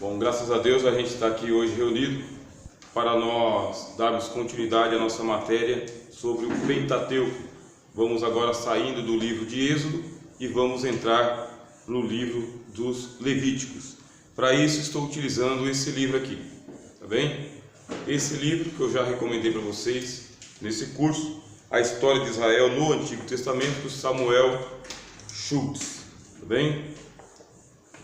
Bom, graças a Deus a gente está aqui hoje reunido para nós darmos continuidade à nossa matéria sobre o Pentateuco. Vamos agora saindo do livro de Êxodo e vamos entrar no livro dos Levíticos. Para isso estou utilizando esse livro aqui, tá bem? Esse livro que eu já recomendei para vocês nesse curso, A História de Israel no Antigo Testamento, do Samuel Schultz, tá bem?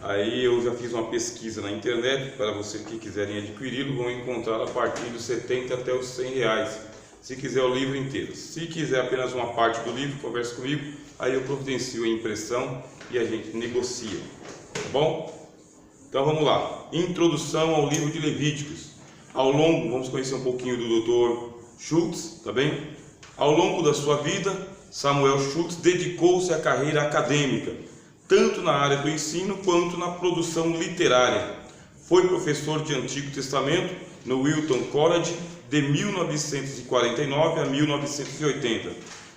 Aí eu já fiz uma pesquisa na internet, para vocês que quiserem adquiri-lo, vão encontrar a partir dos 70 até os 100 reais, se quiser o livro inteiro. Se quiser apenas uma parte do livro, converse comigo, aí eu providencio a impressão e a gente negocia, tá bom? Então vamos lá, introdução ao livro de Levíticos. Ao longo, vamos conhecer um pouquinho do Dr. Schultz, tá bem? Ao longo da sua vida, Samuel Schultz dedicou-se à carreira acadêmica, tanto na área do ensino quanto na produção literária. Foi professor de Antigo Testamento no Wilton College de 1949 a 1980.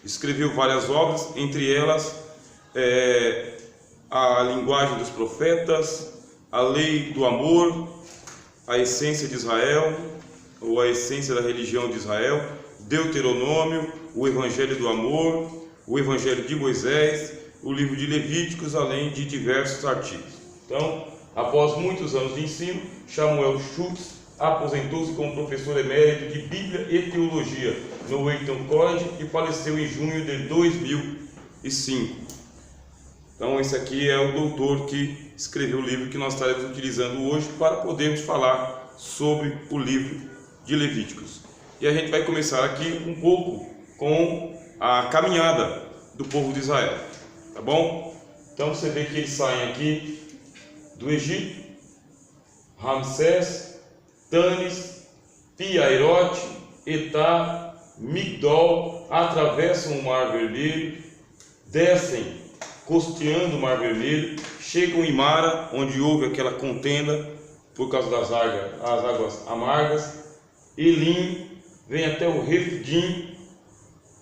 Escreveu várias obras, entre elas A Linguagem dos Profetas, A Lei do Amor, A Essência de Israel, ou A Essência da Religião de Israel, Deuteronômio, O Evangelho do Amor, O Evangelho de Moisés, o livro de Levíticos, além de diversos artigos. Então, após muitos anos de ensino, Samuel Schultz aposentou-se como professor emérito de Bíblia e Teologia no Wheaton College e faleceu em junho de 2005. Então, esse aqui é o doutor que escreveu o livro que nós estaremos utilizando hoje para podermos falar sobre o livro de Levíticos. E a gente vai começar aqui um pouco com a caminhada do povo de Israel. Tá bom? Então você vê que eles saem aqui do Egito, Ramsés, Tanis, Pi-Hahirote, Etá, Migdol, atravessam o Mar Vermelho, descem costeando o Mar Vermelho, chegam em Mara, onde houve aquela contenda por causa das águas amargas, Elim, vem até o Refidim,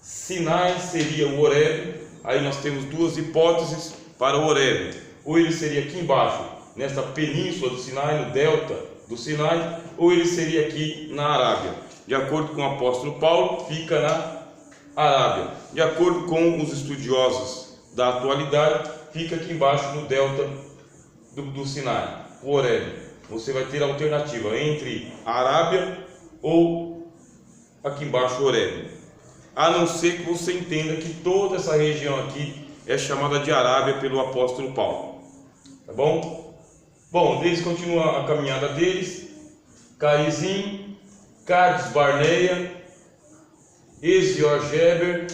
Sinai seria o Horebe. Aí nós temos duas hipóteses para o Horebe. Ou ele seria aqui embaixo, nesta península do Sinai, no delta do Sinai, ou ele seria aqui na Arábia. De acordo com o apóstolo Paulo, fica na Arábia. De acordo com os estudiosos da atualidade, fica aqui embaixo no delta do Sinai, o Horebe. Você vai ter a alternativa entre a Arábia ou aqui embaixo o Horebe. A não ser que você entenda que toda essa região aqui é chamada de Arábia pelo apóstolo Paulo. Tá bom? Bom, eles continuam a caminhada deles. Carizim, Cades Barneia, Ezior-Geber,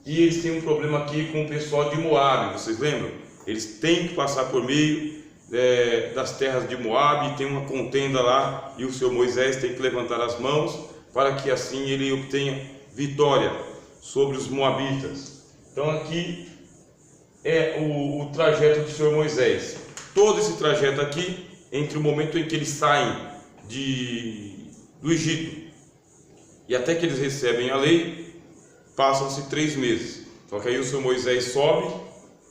e eles têm um problema aqui com o pessoal de Moabe, vocês lembram? Eles têm que passar por meio das terras de Moabe, tem uma contenda lá, e o Senhor Moisés tem que levantar as mãos para que assim ele obtenha vitória sobre os moabitas. Então aqui é o trajeto do Senhor Moisés. Todo esse trajeto aqui, entre o momento em que eles saem do Egito e até que eles recebem a lei, passam-se 3 meses. Só que aí o Senhor Moisés sobe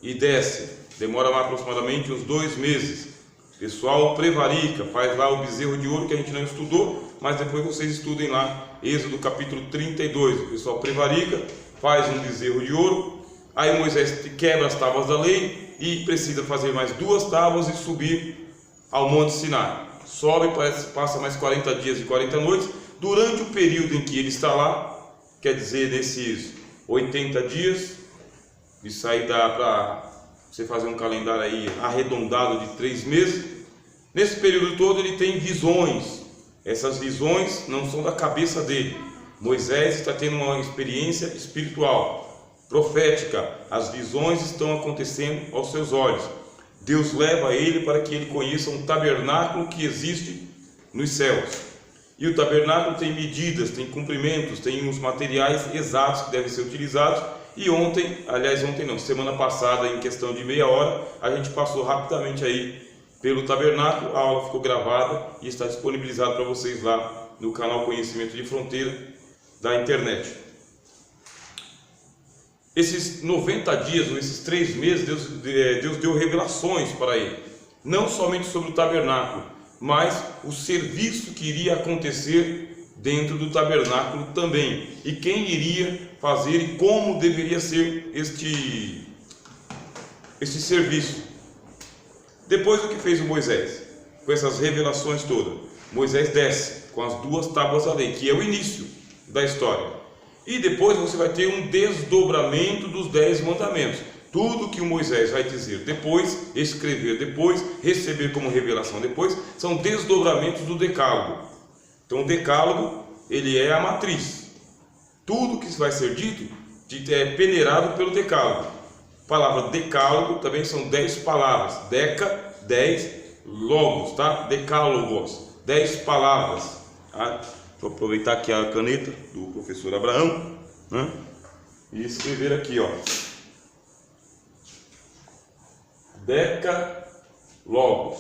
e desce, demora aproximadamente uns 2 meses. O pessoal prevarica, faz lá o bezerro de ouro que a gente não estudou, mas depois vocês estudem lá Êxodo capítulo 32, o pessoal prevarica, faz um bezerro de ouro, aí Moisés quebra as tábuas da lei e precisa fazer mais 2 tábuas e subir ao Monte Sinai. Sobe, passa mais 40 dias e 40 noites, durante o período em que ele está lá, quer dizer, nesses 80 dias, isso aí dá para você fazer um calendário aí arredondado de 3 meses, nesse período todo ele tem visões. Essas visões não são da cabeça dele. Moisés está tendo uma experiência espiritual, profética. As visões estão acontecendo aos seus olhos. Deus leva ele para que ele conheça um tabernáculo que existe nos céus. E o tabernáculo tem medidas, tem comprimentos, tem uns materiais exatos que devem ser utilizados. E semana passada, em questão de meia hora, a gente passou rapidamente aí pelo tabernáculo, a aula ficou gravada e está disponibilizada para vocês lá no canal Conhecimento de Fronteira da internet. Esses 90 dias, ou esses 3 meses, Deus deu revelações para ele, não somente sobre o tabernáculo, mas o serviço que iria acontecer dentro do tabernáculo também, e quem iria fazer e como deveria ser este serviço. Depois do que fez o Moisés, com essas revelações todas, Moisés desce com as 2 tábuas da lei, que é o início da história. E depois você vai ter um desdobramento dos 10 mandamentos. Tudo que o Moisés vai dizer depois, escrever depois, receber como revelação depois, são desdobramentos do decálogo. Então o decálogo, ele é a matriz. Tudo que vai ser dito é peneirado pelo decálogo. A palavra decálogo também são 10 palavras. Deca, 10, logos, tá? Decálogos, 10 palavras. Tá? Vou aproveitar aqui a caneta do professor Abraão, né? E escrever aqui, ó. Decálogos.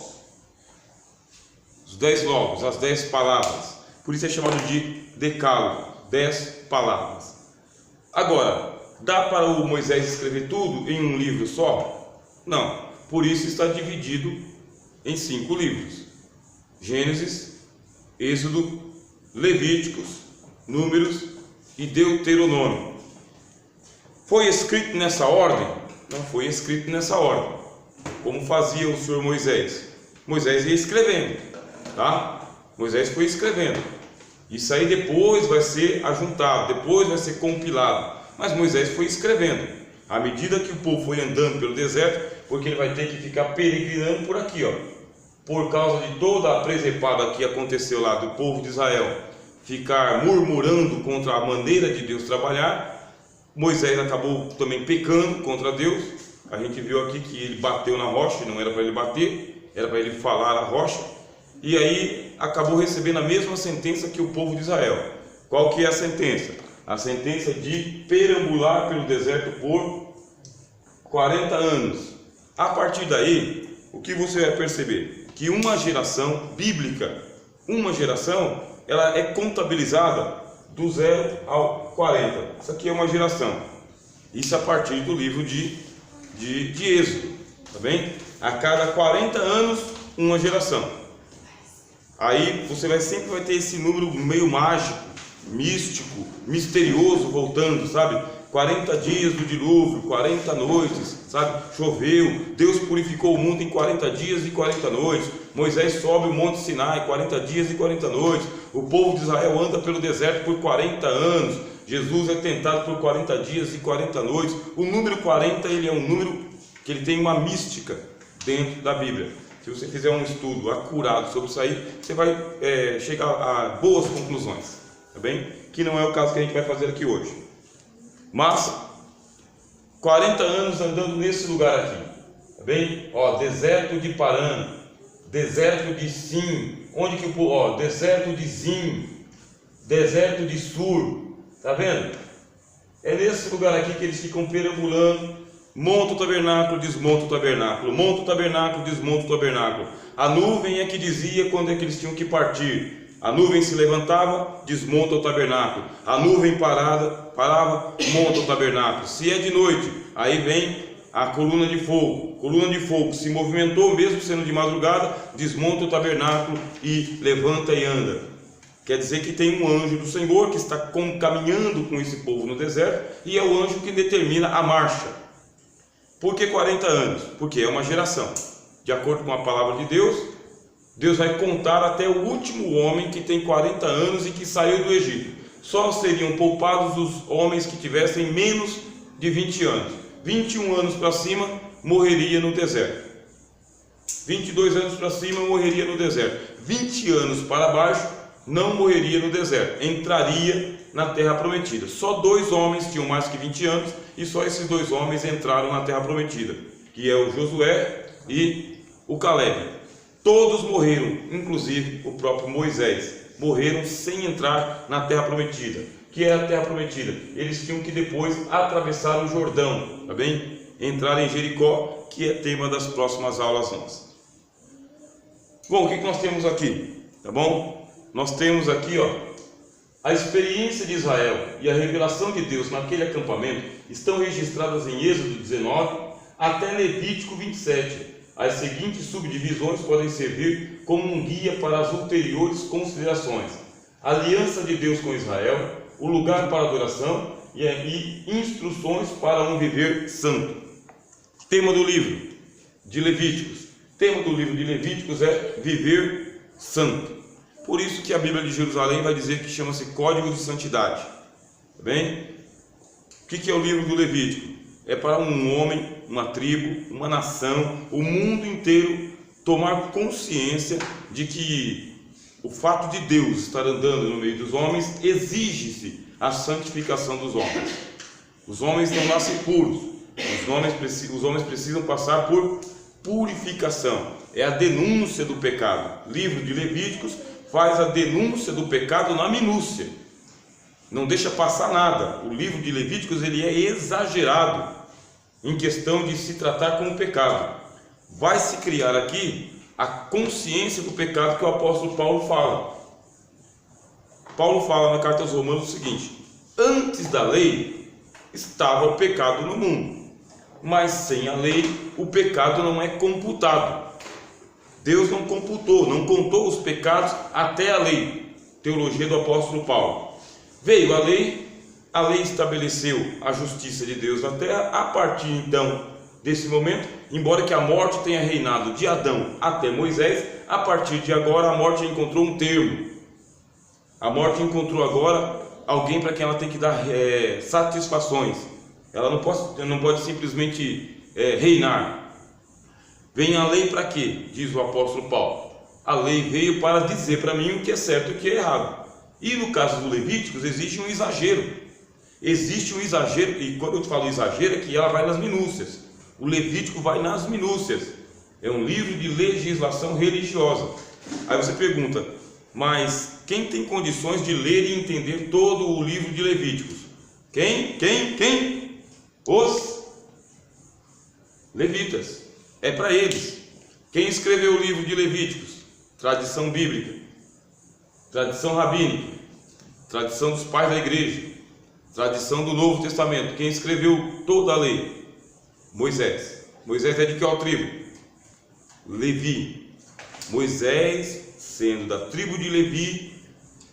Os 10 logos, as 10 palavras. Por isso é chamado de decálogo, 10 palavras. Agora, dá para o Moisés escrever tudo em um livro só? Não. Por isso está dividido em 5 livros: Gênesis, Êxodo, Levíticos, Números e Deuteronômio. Foi escrito nessa ordem? Não foi escrito nessa ordem, como fazia o senhor Moisés. Moisés ia escrevendo, tá? Moisés foi escrevendo. Isso aí depois vai ser ajuntado, depois vai ser compilado. Mas Moisés foi escrevendo. À medida que o povo foi andando pelo deserto, porque ele vai ter que ficar peregrinando por aqui, ó. Por causa de toda a presepada que aconteceu lá do povo de Israel ficar murmurando contra a maneira de Deus trabalhar, Moisés acabou também pecando contra Deus. A gente viu aqui que ele bateu na rocha, não era para ele bater, era para ele falar a rocha, e aí acabou recebendo a mesma sentença que o povo de Israel. Qual que é a sentença? A sentença de perambular pelo deserto por 40 anos. A partir daí, o que você vai perceber? Que uma geração bíblica, uma geração, ela é contabilizada do 0 ao 40. Isso aqui é uma geração. Isso a partir do livro de Êxodo, tá bem? A cada 40 anos, uma geração. Aí você sempre vai ter esse número meio mágico, místico, misterioso voltando, sabe? 40 dias do dilúvio, 40 noites, sabe? Choveu, Deus purificou o mundo em 40 dias e 40 noites. Moisés sobe o monte Sinai, 40 dias e 40 noites. O povo de Israel anda pelo deserto por 40 anos. Jesus é tentado por 40 dias e 40 noites. O número 40, ele é um número que ele tem uma mística dentro da Bíblia. Se você fizer um estudo acurado sobre isso aí, você vai chegar a boas conclusões, tá bem? Que não é o caso que a gente vai fazer aqui hoje. Mas 40 anos andando nesse lugar aqui, tá bem? Ó, deserto de Parã, deserto de Sim, onde que o povo, ó, deserto de Zim, deserto de Sur, tá vendo? É nesse lugar aqui que eles ficam perambulando, monta o tabernáculo, desmonta o tabernáculo, monta o tabernáculo, desmonta o tabernáculo. A nuvem é que dizia quando é que eles tinham que partir. A nuvem se levantava, desmonta o tabernáculo. A nuvem parava, monta o tabernáculo. Se é de noite, aí vem a coluna de fogo. Coluna de fogo se movimentou, mesmo sendo de madrugada, desmonta o tabernáculo e levanta e anda. Quer dizer que tem um anjo do Senhor que está caminhando com esse povo no deserto, e é o anjo que determina a marcha. Por que 40 anos? Porque é uma geração. De acordo com a palavra de Deus, Deus vai contar até o último homem que tem 40 anos e que saiu do Egito. Só seriam poupados os homens que tivessem menos de 20 anos. 21 anos para cima, morreria no deserto. 22 anos para cima, morreria no deserto. 20 anos para baixo, não morreria no deserto. Entraria na terra prometida. Só 2 homens tinham mais que 20 anos, e só esses 2 homens entraram na terra prometida, que é o Josué e o Caleb. Todos morreram, inclusive o próprio Moisés. Morreram sem entrar na terra prometida. Que é a terra prometida? Eles tinham que depois atravessar o Jordão, tá bem? Entrar em Jericó, que é tema das próximas aulas nossas. Bom, o que nós temos aqui? Tá bom? Nós temos aqui, ó, a experiência de Israel e a revelação de Deus naquele acampamento estão registradas em Êxodo 19 até Levítico 27. As seguintes subdivisões podem servir como um guia para as ulteriores considerações. A aliança de Deus com Israel, o lugar para adoração e instruções para um viver santo. Tema do livro de Levíticos. Tema do livro de Levíticos é viver santo. Por isso que a Bíblia de Jerusalém vai dizer que chama-se Código de Santidade. Tá bem? O que é o livro do Levítico? É para um homem, uma tribo, uma nação, o mundo inteiro tomar consciência de que o fato de Deus estar andando no meio dos homens exige-se a santificação dos homens. Os homens não nascem puros, os homens precisam passar por purificação. É a denúncia do pecado. Livro de Levíticos faz a denúncia do pecado na minúcia, não deixa passar nada. O livro de Levíticos ele é exagerado em questão de se tratar com o pecado. Vai se criar aqui a consciência do pecado que o apóstolo Paulo fala. Paulo fala na carta aos Romanos o seguinte: antes da lei estava o pecado no mundo, mas sem a lei o pecado não é computado. Deus não computou, não contou os pecados até a lei. Teologia do apóstolo Paulo. Veio a lei estabeleceu a justiça de Deus na terra. A partir então desse momento, embora que a morte tenha reinado de Adão até Moisés, a partir de agora a morte encontrou um termo. A morte encontrou agora alguém para quem ela tem que dar satisfações. Ela não pode simplesmente reinar. Vem a lei para quê? Diz o apóstolo Paulo. A lei veio para dizer para mim o que é certo e o que é errado. E no caso do Levíticos existe um exagero. Existe um exagero, e quando eu falo exagero é que ela vai nas minúcias. O Levítico vai nas minúcias. É um livro de legislação religiosa. Aí você pergunta, mas quem tem condições de ler e entender todo o livro de Levíticos? Quem? Os levitas. É para eles. Quem escreveu o livro de Levíticos? Tradição bíblica, tradição rabínica, tradição dos pais da igreja, tradição do Novo Testamento. Quem escreveu toda a lei? Moisés. Moisés é de qual tribo? Levi. Moisés, sendo da tribo de Levi,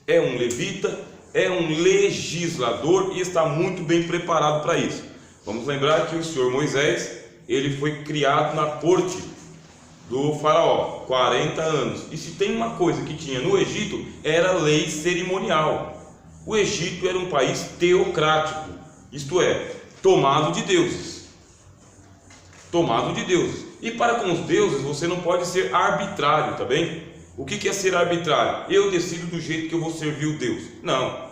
é um levita, é um legislador e está muito bem preparado para isso. Vamos lembrar que o senhor Moisés, ele foi criado na corte do faraó, 40 anos. E se tem uma coisa que tinha no Egito, era lei cerimonial. O Egito era um país teocrático, isto é, tomado de deuses. Tomado de deuses. E para com os deuses você não pode ser arbitrário, tá bem? O que é ser arbitrário? Eu decido do jeito que eu vou servir o Deus. Não.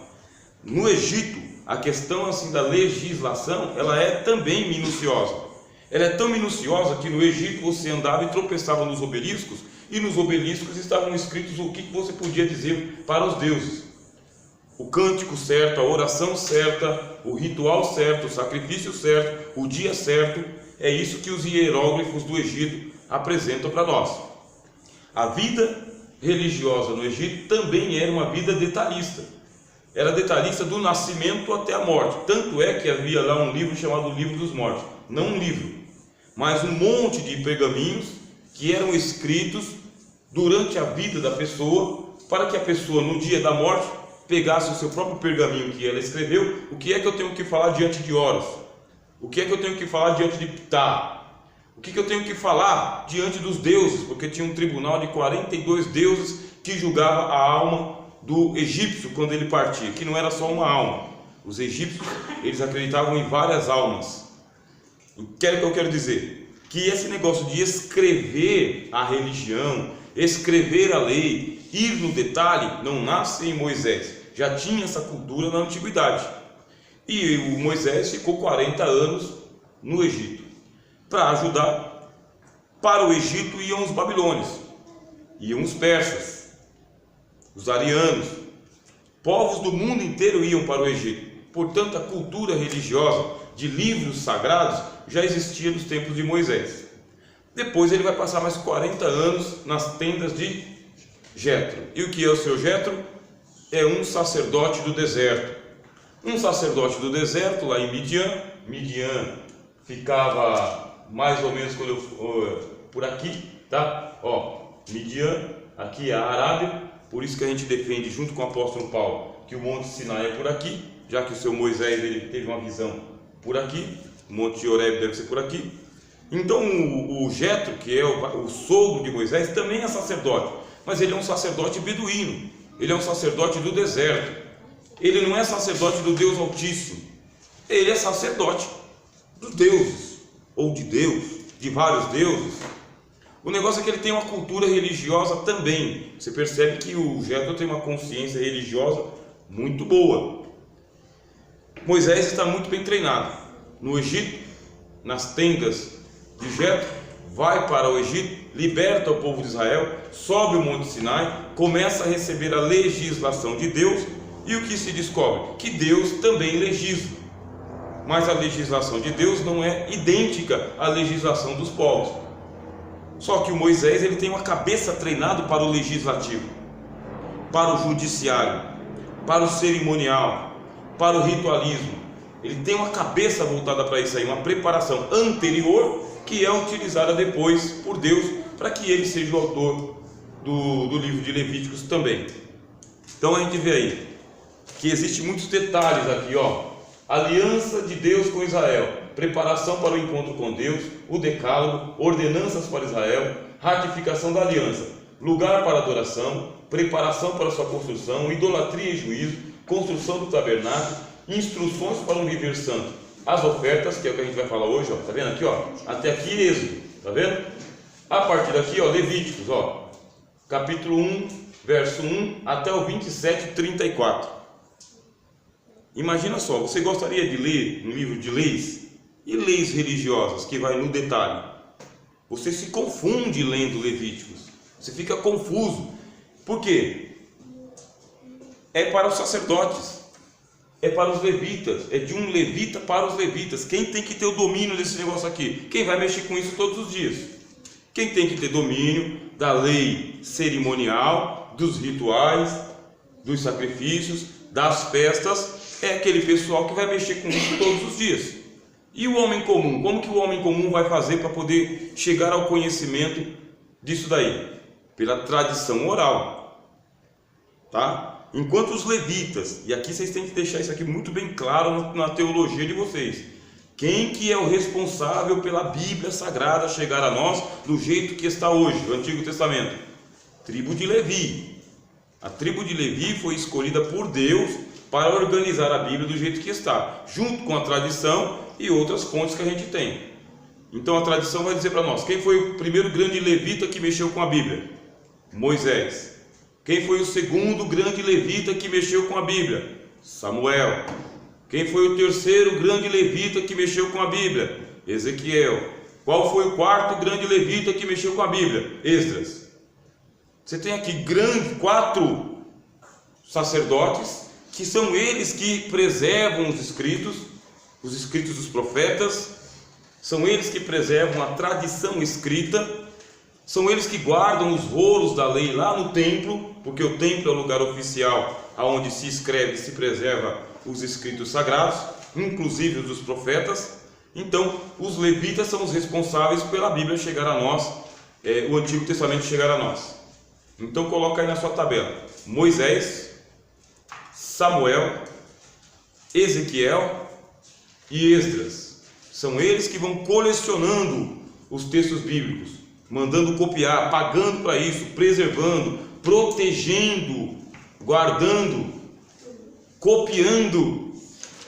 No Egito, a questão assim da legislação, ela é também minuciosa. Ela é tão minuciosa que no Egito você andava e tropeçava nos obeliscos, e nos obeliscos estavam escritos o que você podia dizer para os deuses. O cântico certo, a oração certa, o ritual certo, o sacrifício certo, o dia certo. É isso que os hieróglifos do Egito apresentam para nós. A vida religiosa no Egito também era uma vida detalhista. Era detalhista do nascimento até a morte. Tanto é que havia lá um livro chamado Livro dos Mortos. Não um livro, mas um monte de pergaminhos que eram escritos durante a vida da pessoa, para que a pessoa no dia da morte pegasse o seu próprio pergaminho que ela escreveu. O que é que eu tenho que falar diante de Horus? O que é que eu tenho que falar diante de Ptah? O que eu tenho que falar diante dos deuses? Porque tinha um tribunal de 42 deuses que julgava a alma do egípcio quando ele partia, que não era só uma alma. Os egípcios, eles acreditavam em várias almas. O que eu quero dizer? Que esse negócio de escrever a religião, escrever a lei, ir no detalhe, não nasce em Moisés. Já tinha essa cultura na antiguidade. E o Moisés ficou 40 anos no Egito para ajudar. Para o Egito iam os babilônios, iam os persas, os arianos, povos do mundo inteiro iam para o Egito. Portanto, a cultura religiosa de livros sagrados já existia nos tempos de Moisés. Depois ele vai passar mais 40 anos nas tendas de Jetro. E o que é o seu Jetro? É um sacerdote do deserto. Um sacerdote do deserto lá em Midian. Midian ficava mais ou menos por aqui, tá? Midian aqui é a Arábia, por isso que a gente defende junto com o apóstolo Paulo que o Monte Sinai é por aqui, já que o seu Moisés ele teve uma visão por aqui, o Monte de Horebe deve ser por aqui. Então o Jetro, que é o sogro de Moisés, também é sacerdote, mas ele é um sacerdote beduíno, ele é um sacerdote do deserto, ele não é sacerdote do Deus Altíssimo, ele é sacerdote dos deuses, ou de Deus, de vários deuses. O negócio é que ele tem uma cultura religiosa também. Você percebe que o Jetro tem uma consciência religiosa muito boa. Moisés está muito bem treinado no Egito, nas tendas de Jetro, vai para o Egito, liberta o povo de Israel, sobe o Monte Sinai, começa a receber a legislação de Deus, e o que se descobre? Que Deus também legisla, mas a legislação de Deus não é idêntica à legislação dos povos. Só que o Moisés ele tem uma cabeça treinada para o legislativo, para o judiciário, para o cerimonial, para o ritualismo. Ele tem uma cabeça voltada para isso aí, uma preparação anterior que é utilizada depois por Deus para que ele seja o autor do livro de Levíticos também. Então a gente vê aí que existem muitos detalhes aqui, aliança de Deus com Israel, preparação para o encontro com Deus, o decálogo, ordenanças para Israel, ratificação da aliança, lugar para adoração, preparação para sua construção, idolatria e juízo, construção do tabernáculo, instruções para um viver santo, as ofertas, que é o que a gente vai falar hoje, tá vendo aqui, até aqui Êxodo, tá vendo? A partir daqui, Levíticos, capítulo 1, verso 1 até o 27, 34. Imagina só, você gostaria de ler um livro de leis e leis religiosas que vai no detalhe? Você se confunde lendo Levíticos, você fica confuso. Por quê? É para os sacerdotes, é para os levitas, é de um levita para os levitas. Quem tem que ter o domínio desse negócio aqui? Quem vai mexer com isso todos os dias? Quem tem que ter domínio da lei cerimonial, dos rituais, dos sacrifícios, das festas, é aquele pessoal que vai mexer com isso todos os dias. E o homem comum? Como que o homem comum vai fazer para poder chegar ao conhecimento disso daí? Pela tradição oral, tá? Enquanto os levitas, e aqui vocês têm que deixar isso aqui muito bem claro na teologia de vocês, quem que é o responsável pela Bíblia Sagrada chegar a nós do jeito que está hoje, o Antigo Testamento? Tribo de Levi. A tribo de Levi foi escolhida por Deus para organizar a Bíblia do jeito que está, junto com a tradição e outras fontes que a gente tem. Então a tradição vai dizer para nós, quem foi o primeiro grande levita que mexeu com a Bíblia? Moisés. Quem foi o segundo grande levita que mexeu com a Bíblia? Samuel. Quem foi o terceiro grande levita que mexeu com a Bíblia? Ezequiel. Qual foi o quarto grande levita que mexeu com a Bíblia? Esdras. Você tem aqui 4 sacerdotes, que são eles que preservam os escritos dos profetas, são eles que preservam a tradição escrita, são eles que guardam os rolos da lei lá no templo, porque o templo é o lugar oficial onde se escreve e se preserva os escritos sagrados, inclusive os dos profetas. Então, os levitas são os responsáveis pela Bíblia chegar a nós, o Antigo Testamento chegar a nós. Então, coloca aí na sua tabela: Moisés, Samuel, Ezequiel e Esdras. São eles que vão colecionando os textos bíblicos, mandando copiar, pagando para isso, preservando, protegendo, guardando, copiando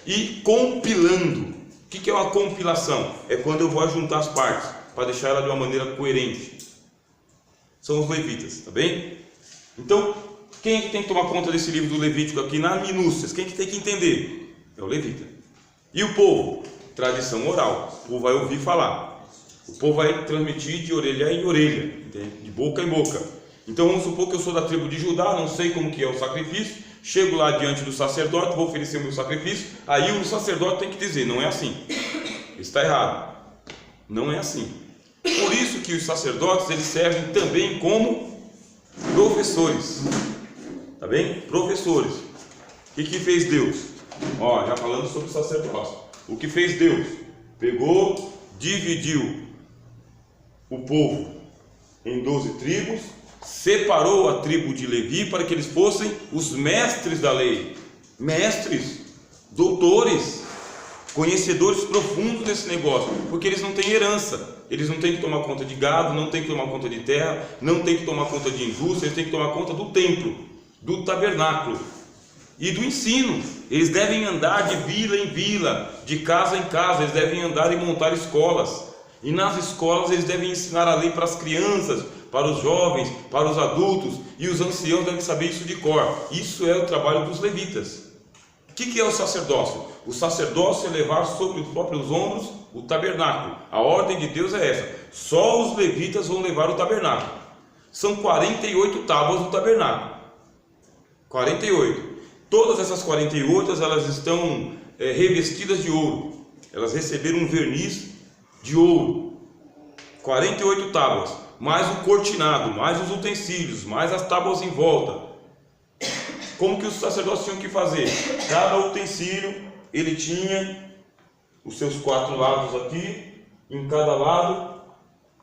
e compilando. O que é uma compilação? É quando eu vou ajuntar as partes para deixar ela de uma maneira coerente. São os levitas, tá bem? Então, quem é que tem que tomar conta desse livro do Levítico aqui na minúcias? Quem é que tem que entender? É o levita. E o povo? Tradição oral. O povo vai ouvir falar. O povo vai transmitir de orelha em orelha, entende? De boca em boca. Então vamos supor que eu sou da tribo de Judá, não sei como que é o sacrifício, chego lá diante do sacerdote, vou oferecer o meu sacrifício, aí o sacerdote tem que dizer, não é assim, está errado, não é assim. Por isso que os sacerdotes, eles servem também como professores, tá bem? Professores. O que fez Deus? Já falando sobre o sacerdócio, o que fez Deus? Pegou, dividiu o povo em 12 tribos, separou a tribo de Levi para que eles fossem os mestres da lei, mestres, doutores, conhecedores profundos desse negócio, porque eles não têm herança, eles não têm que tomar conta de gado, não têm que tomar conta de terra, não têm que tomar conta de indústria, eles têm que tomar conta do templo, do tabernáculo e do ensino. Eles devem andar de vila em vila, de casa em casa, eles devem andar e montar escolas, e nas escolas eles devem ensinar a lei para as crianças, para os jovens, para os adultos, e os anciãos devem saber isso de cor. Isso é o trabalho dos levitas. O que é o sacerdócio? O sacerdócio é levar sobre os próprios ombros o tabernáculo. A ordem de Deus é essa: só os levitas vão levar o tabernáculo. São 48 tábuas do tabernáculo, 48. Todas essas 48 elas estão revestidas de ouro, elas receberam um verniz de ouro. 48 tábuas, mais o cortinado, mais os utensílios, mais as tábuas em volta. Como que os sacerdotes tinham que fazer? Cada utensílio, ele tinha os seus 4 lados aqui, em cada lado,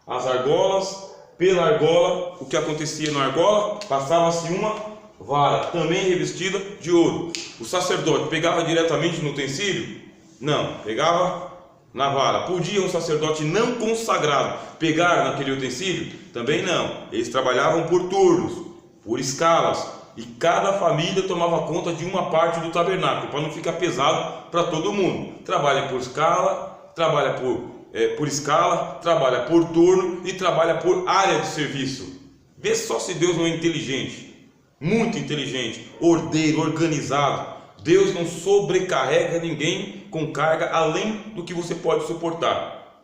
as argolas. Pela argola, o que acontecia na argola? Passava-se uma vara, também revestida de ouro. O sacerdote pegava diretamente no utensílio? Não, pegava na vara. Podia um sacerdote não consagrado pegar naquele utensílio? Também não. Eles trabalhavam por turnos, por escalas, e cada família tomava conta de uma parte do tabernáculo, para não ficar pesado para todo mundo. Trabalha por escala, trabalha por escala, trabalha por turno e trabalha por área de serviço. Vê só se Deus não é inteligente, muito inteligente, ordeiro, organizado. Deus não sobrecarrega ninguém com carga além do que você pode suportar.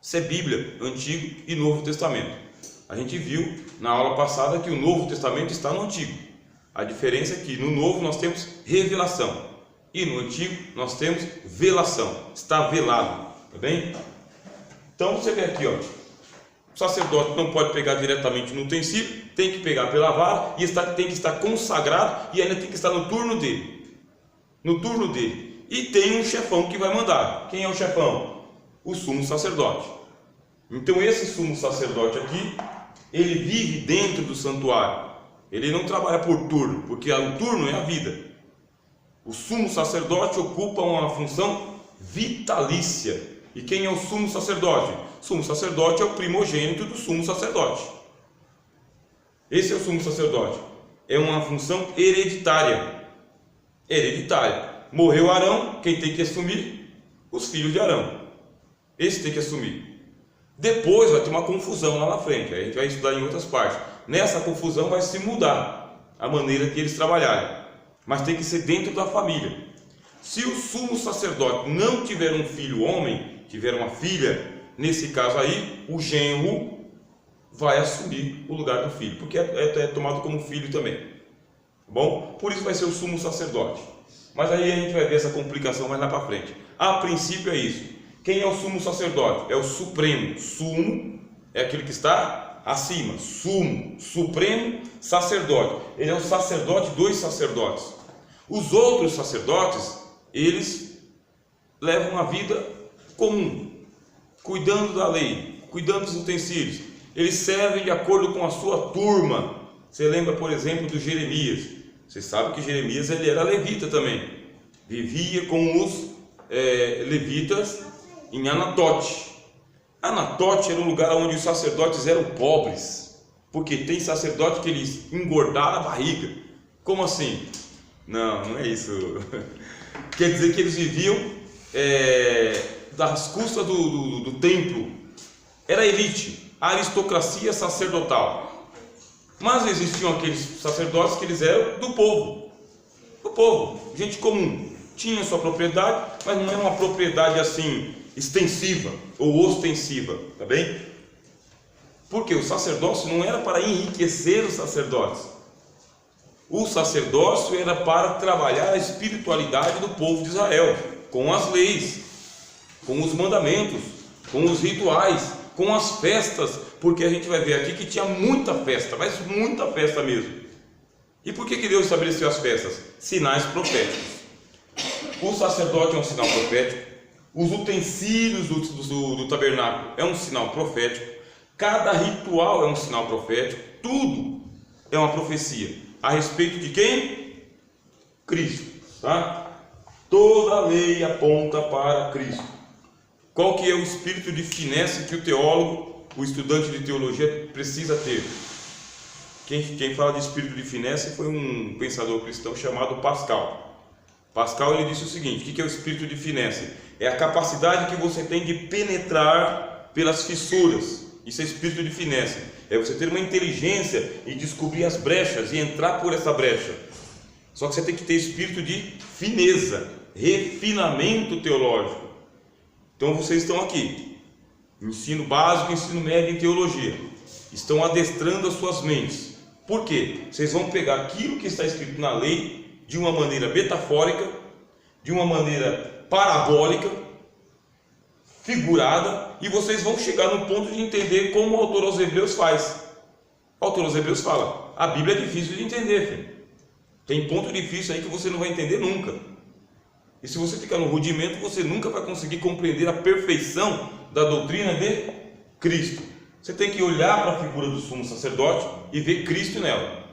Isso é Bíblia, Antigo e Novo Testamento. A gente viu na aula passada que o Novo Testamento está no Antigo. A diferença é que no Novo nós temos revelação e no Antigo nós temos velação. Está velado, tá bem? Então você vê aqui, ó, o sacerdote não pode pegar diretamente no utensílio, tem que pegar pela vara e tem que estar consagrado e ainda tem que estar no turno dele. No turno dele. E tem um chefão que vai mandar. Quem é o chefão? O sumo sacerdote. Então esse sumo sacerdote aqui, ele vive dentro do santuário. Ele não trabalha por turno, porque o turno é a vida. O sumo sacerdote ocupa uma função vitalícia. E quem é o sumo sacerdote? O sumo sacerdote é o primogênito do sumo sacerdote. Esse é o sumo sacerdote. É uma função hereditária. Hereditária. Morreu Arão, quem tem que assumir? Os filhos de Arão. Esse tem que assumir. Depois vai ter uma confusão lá na frente, aí a gente vai estudar em outras partes. Nessa confusão vai se mudar a maneira que eles trabalharem, mas tem que ser dentro da família. Se o sumo sacerdote não tiver um filho homem, tiver uma filha, nesse caso aí, o genro vai assumir o lugar do filho, porque é tomado como filho também. Bom, por isso vai ser o sumo sacerdote. Mas aí a gente vai ver essa complicação mais lá para frente. A princípio é isso. Quem é o sumo sacerdote? É o supremo. Sumo é aquele que está acima. Sumo, supremo sacerdote. Ele é o sacerdote dos sacerdotes. Os outros sacerdotes, eles levam uma vida comum, cuidando da lei, cuidando dos utensílios. Eles servem de acordo com a sua turma. Você lembra, por exemplo, do Jeremias. Você sabe que Jeremias ele era levita também. Vivia com os levitas em Anatote. Anatote era um lugar onde os sacerdotes eram pobres, porque tem sacerdote que eles engordaram a barriga. Como assim? Não é isso. Quer dizer que eles viviam das custas do templo. Era elite, aristocracia sacerdotal. Mas existiam aqueles sacerdotes que eles eram do povo, gente comum. Tinha sua propriedade, mas não era uma propriedade assim extensiva ou ostensiva, tá bem? Porque o sacerdócio não era para enriquecer os sacerdotes. O sacerdócio era para trabalhar a espiritualidade do povo de Israel, com as leis, com os mandamentos, com os rituais, com as festas, porque a gente vai ver aqui que tinha muita festa, mas muita festa mesmo. E por que Deus estabeleceu as festas? Sinais proféticos. O sacerdote é um sinal profético, os utensílios do tabernáculo é um sinal profético, Cada ritual é um sinal profético, tudo é uma profecia. A respeito de quem? Cristo, tá? Toda lei aponta para Cristo. Qual que é o espírito de finesse que o teólogo, o estudante de teologia precisa ter? Quem fala de espírito de finesse foi um pensador cristão chamado Pascal. Pascal, ele disse o seguinte: o que é o espírito de finesse? É a capacidade que você tem de penetrar pelas fissuras. Isso é espírito de finesse. É você ter uma inteligência e descobrir as brechas e entrar por essa brecha. Só que você tem que ter espírito de fineza, refinamento teológico. Então vocês estão aqui, ensino básico, ensino médio em teologia, estão adestrando as suas mentes. Por quê? Vocês vão pegar aquilo que está escrito na lei de uma maneira metafórica, de uma maneira parabólica, figurada, e vocês vão chegar no ponto de entender como o autor aos Hebreus faz. O autor aos Hebreus fala: a Bíblia é difícil de entender, filho. Tem ponto difícil aí que você não vai entender nunca. E se você ficar no rudimento, você nunca vai conseguir compreender a perfeição da doutrina de Cristo. Você tem que olhar para a figura do sumo sacerdote e ver Cristo nela.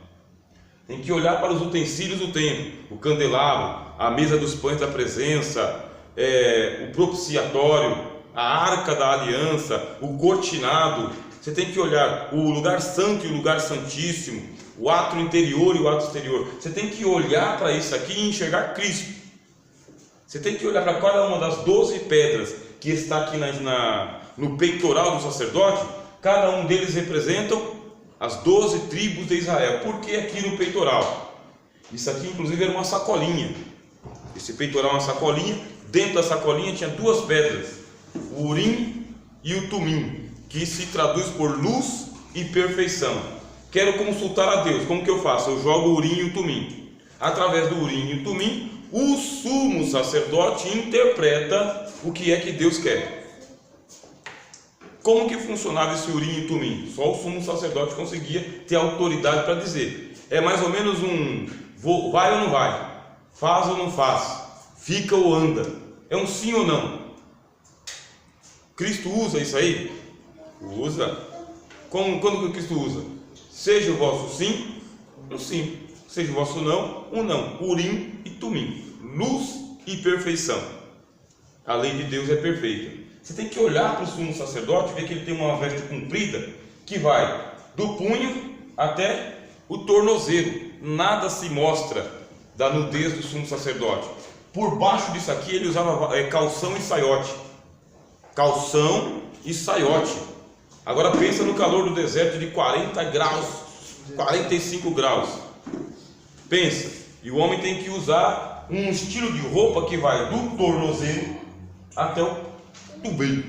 Tem que olhar para os utensílios do templo, o candelabro, a mesa dos pães da presença, o propiciatório, a arca da aliança, o cortinado. Você tem que olhar o lugar santo e o lugar santíssimo, o ato interior e o ato exterior. Você tem que olhar para isso aqui e enxergar Cristo. Você tem que olhar para cada uma das 12 pedras que está aqui no peitoral do sacerdote. Cada um deles representam as 12 tribos de Israel. Por que aqui no peitoral? Isso aqui inclusive era uma sacolinha. Esse peitoral é uma sacolinha. Dentro da sacolinha tinha 2 pedras, o Urim e o Tumim, que se traduz por luz e perfeição. Quero consultar a Deus. Como que eu faço? Eu jogo o Urim e o Tumim. Através do Urim e o Tumim, o sumo sacerdote interpreta o que é que Deus quer. Como que funcionava esse Urim e Tumim? Só o sumo sacerdote conseguia ter autoridade para dizer. É mais ou menos vai ou não vai, faz ou não faz, fica ou anda. É um sim ou não. Cristo usa isso aí? Usa. Quando que Cristo usa? Seja o vosso sim, o sim. Seja o vosso não, o não. Urim e Tumim. Luz e perfeição. A lei de Deus é perfeita. Você tem que olhar para o sumo sacerdote e ver que ele tem uma veste comprida que vai do punho até o tornozelo. Nada se mostra da nudez do sumo sacerdote. Por baixo disso aqui ele usava calção e saiote. Calção e saiote. Agora pensa no calor do deserto de 40 graus, 45 graus. Pensa. E o homem tem que usar um estilo de roupa que vai do tornozelo até o tubelo.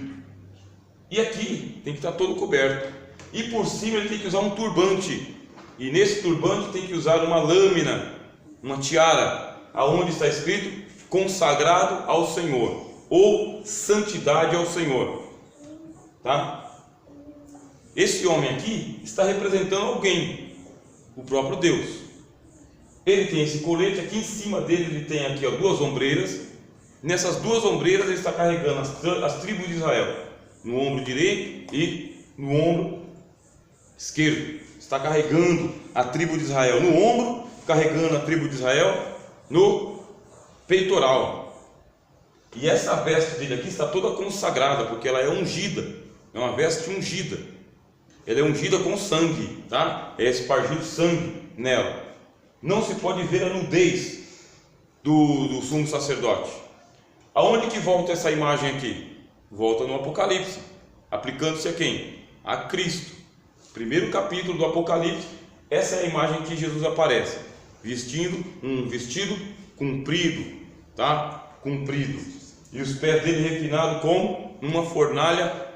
E aqui tem que estar todo coberto. E por cima ele tem que usar um turbante. E nesse turbante tem que usar uma lâmina, uma tiara, aonde está escrito consagrado ao Senhor, ou santidade ao Senhor. Tá? Esse homem aqui está representando alguém, o próprio Deus. Ele tem esse colete, aqui em cima dele ele tem aqui 2 ombreiras. Nessas 2 ombreiras ele está carregando as tribos de Israel, no ombro direito e no ombro esquerdo. Está carregando a tribo de Israel no ombro, carregando a tribo de Israel no peitoral. E essa veste dele aqui está toda consagrada, porque ela é ungida, é uma veste ungida. Ela é ungida com sangue, tá? É espargido sangue nela. Não se pode ver a nudez do sumo sacerdote. Aonde que volta essa imagem aqui? Volta no Apocalipse, aplicando-se a quem? A Cristo. Primeiro capítulo do Apocalipse, essa é a imagem que Jesus aparece, vestindo um vestido comprido, tá? Comprido. E os pés dele refinados como uma fornalha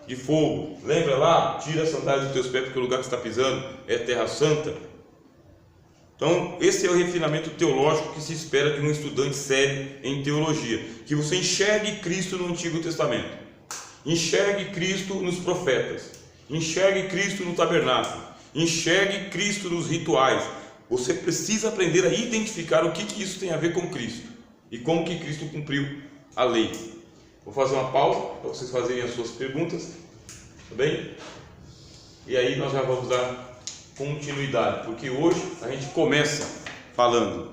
de fogo. Lembra lá? Tira a sandália dos teus pés, porque o lugar que você está pisando é terra santa. Então, esse é o refinamento teológico que se espera de um estudante sério em teologia. Que você enxergue Cristo no Antigo Testamento. Enxergue Cristo nos profetas. Enxergue Cristo no tabernáculo. Enxergue Cristo nos rituais. Você precisa aprender a identificar o que isso tem a ver com Cristo. E como que Cristo cumpriu a lei. Vou fazer uma pausa para vocês fazerem as suas perguntas. Tudo bem? e aí nós já vamos dar continuidade, porque hoje a gente começa falando